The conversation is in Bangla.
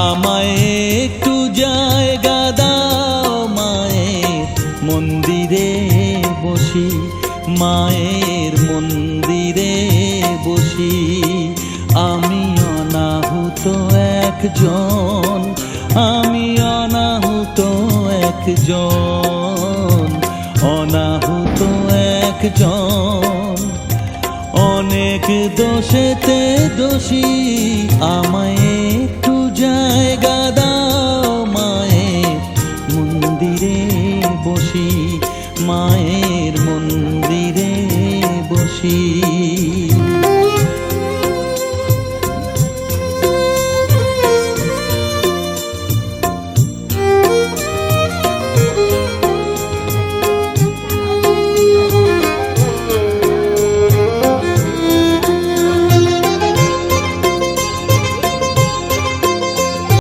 আমায় একটু জায়গা দাও মায়ের মন্দিরে বসি, মায়ের মন্দিরে বসি। আমি অনাহুত একজন, আমি অনাহুত একজন, অনাহুত একজন। অনেক দোষেতে দোষী, আমায় একটু জায়গা